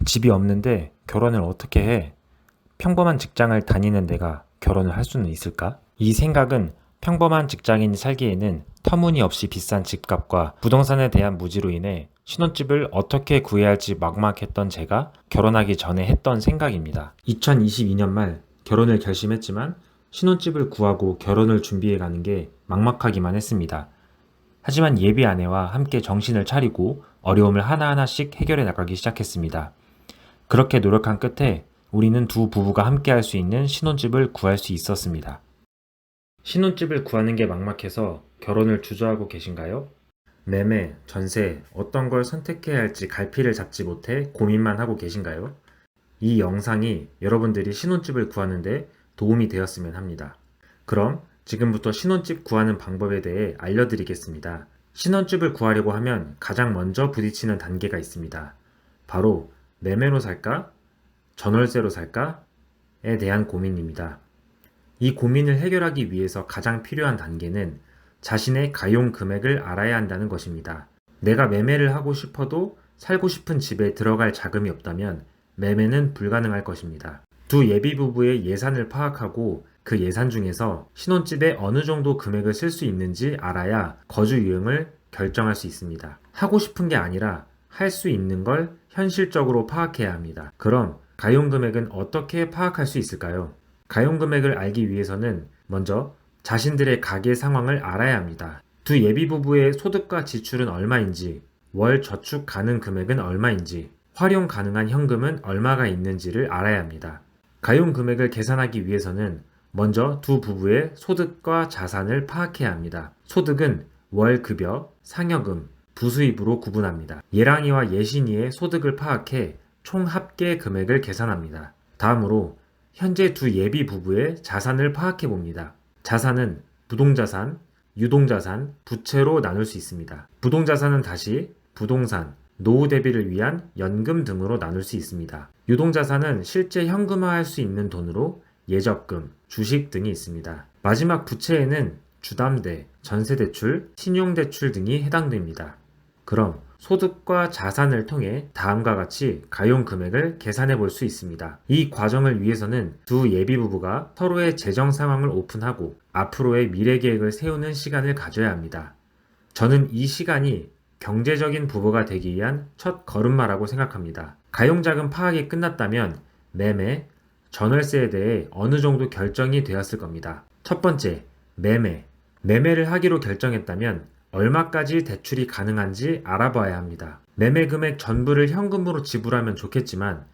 집이 없는데 결혼을 어떻게 해? 평범한 직장을 다니는 내가 결혼을 할 수는 있을까? 이 생각은 평범한 직장인이 살기에는 터무니없이 비싼 집값과 부동산에 대한 무지로 인해 신혼집을 어떻게 구해야 할지 막막했던 제가 결혼하기 전에 했던 생각입니다. 2022년 말 결혼을 결심했지만 신혼집을 구하고 결혼을 준비해 가는 게 막막하기만 했습니다. 하지만 예비 아내와 함께 정신을 차리고 어려움을 하나하나씩 해결해 나가기 시작했습니다. 그렇게 노력한 끝에 우리는 두 부부가 함께 할 수 있는 신혼집을 구할 수 있었습니다. 신혼집을 구하는 게 막막해서 결혼을 주저하고 계신가요? 매매, 전세, 어떤 걸 선택해야 할지 갈피를 잡지 못해 고민만 하고 계신가요? 이 영상이 여러분들이 신혼집을 구하는데 도움이 되었으면 합니다. 그럼 지금부터 신혼집 구하는 방법에 대해 알려드리겠습니다. 신혼집을 구하려고 하면 가장 먼저 부딪히는 단계가 있습니다. 바로 매매로 살까? 전월세로 살까?에 대한 고민입니다. 이 고민을 해결하기 위해서 가장 필요한 단계는 자신의 가용 금액을 알아야 한다는 것입니다. 내가 매매를 하고 싶어도 살고 싶은 집에 들어갈 자금이 없다면 매매는 불가능할 것입니다. 두 예비 부부의 예산을 파악하고 그 예산 중에서 신혼집에 어느 정도 금액을 쓸 수 있는지 알아야 거주 유형을 결정할 수 있습니다. 하고 싶은 게 아니라 할 수 있는 걸 현실적으로 파악해야 합니다. 그럼 가용 금액은 어떻게 파악할 수 있을까요? 가용 금액을 알기 위해서는 먼저 자신들의 가계 상황을 알아야 합니다. 두 예비 부부의 소득과 지출은 얼마인지, 월 저축 가능 금액은 얼마인지, 활용 가능한 현금은 얼마가 있는지를 알아야 합니다. 가용 금액을 계산하기 위해서는 먼저 두 부부의 소득과 자산을 파악해야 합니다. 소득은 월 급여, 상여금, 부수입으로 구분합니다. 예랑이와 예신이의 소득을 파악해 총 합계 금액을 계산합니다. 다음으로 현재 두 예비 부부의 자산을 파악해 봅니다. 자산은 부동자산, 유동자산, 부채로 나눌 수 있습니다. 부동자산은 다시 부동산, 노후 대비를 위한 연금 등으로 나눌 수 있습니다. 유동자산은 실제 현금화할 수 있는 돈으로 예적금, 주식 등이 있습니다. 마지막 부채에는 주담대, 전세대출, 신용대출 등이 해당됩니다. 그럼 소득과 자산을 통해 다음과 같이 가용 금액을 계산해 볼 수 있습니다. 이 과정을 위해서는 두 예비 부부가 서로의 재정 상황을 오픈하고 앞으로의 미래 계획을 세우는 시간을 가져야 합니다. 저는 이 시간이 경제적인 부부가 되기 위한 첫 걸음마라고 생각합니다. 가용자금 파악이 끝났다면 매매, 전월세에 대해 어느 정도 결정이 되었을 겁니다. 첫 번째, 매매. 매매를 하기로 결정했다면 얼마까지 대출이 가능한지 알아봐야 합니다. 매매 금액 전부를 현금으로 지불하면 좋겠지만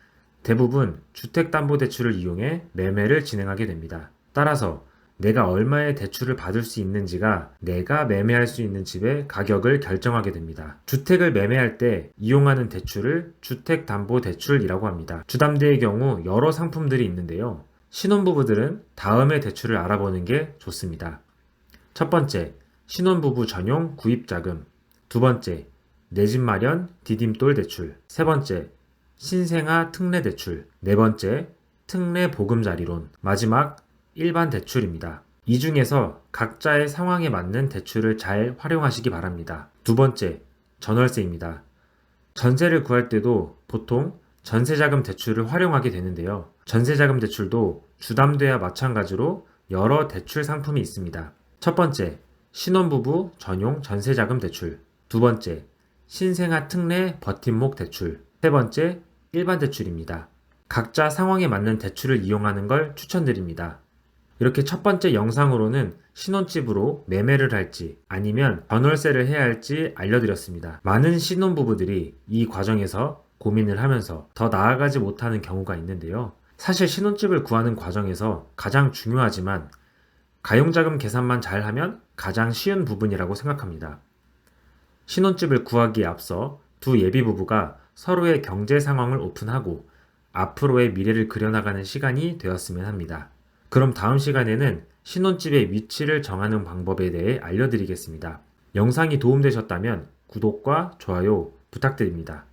대부분 주택담보대출을 이용해 매매를 진행하게 됩니다. 따라서 내가 얼마의 대출을 받을 수 있는지가 내가 매매할 수 있는 집의 가격을 결정하게 됩니다. 주택을 매매할 때 이용하는 대출을 주택담보대출이라고 합니다. 주담대의 경우 여러 상품들이 있는데요. 신혼부부들은 다음의 대출을 알아보는 게 좋습니다. 첫 번째, 신혼부부 전용 구입자금. 두 번째, 내 집 마련 디딤돌 대출. 세 번째, 신생아 특례 대출. 네 번째, 특례 보금자리론. 마지막, 일반 대출입니다. 이 중에서 각자의 상황에 맞는 대출을 잘 활용하시기 바랍니다. 두 번째, 전월세입니다. 전세를 구할 때도 보통 전세자금 대출을 활용하게 되는데요. 전세자금 대출도 주담대와 마찬가지로 여러 대출 상품이 있습니다. 첫 번째, 신혼부부 전용 전세자금 대출. 두 번째, 신생아 특례 버팀목 대출. 세 번째, 일반 대출입니다. 각자 상황에 맞는 대출을 이용하는 걸 추천드립니다. 이렇게 첫 번째 영상으로는 신혼집으로 매매를 할지 아니면 전월세를 해야 할지 알려드렸습니다. 많은 신혼부부들이 이 과정에서 고민을 하면서 더 나아가지 못하는 경우가 있는데요. 사실 신혼집을 구하는 과정에서 가장 중요하지만 가용자금 계산만 잘하면 가장 쉬운 부분이라고 생각합니다. 신혼집을 구하기에 앞서 두 예비 부부가 서로의 경제 상황을 오픈하고 앞으로의 미래를 그려나가는 시간이 되었으면 합니다. 그럼 다음 시간에는 신혼집의 위치를 정하는 방법에 대해 알려드리겠습니다. 영상이 도움되셨다면 구독과 좋아요 부탁드립니다.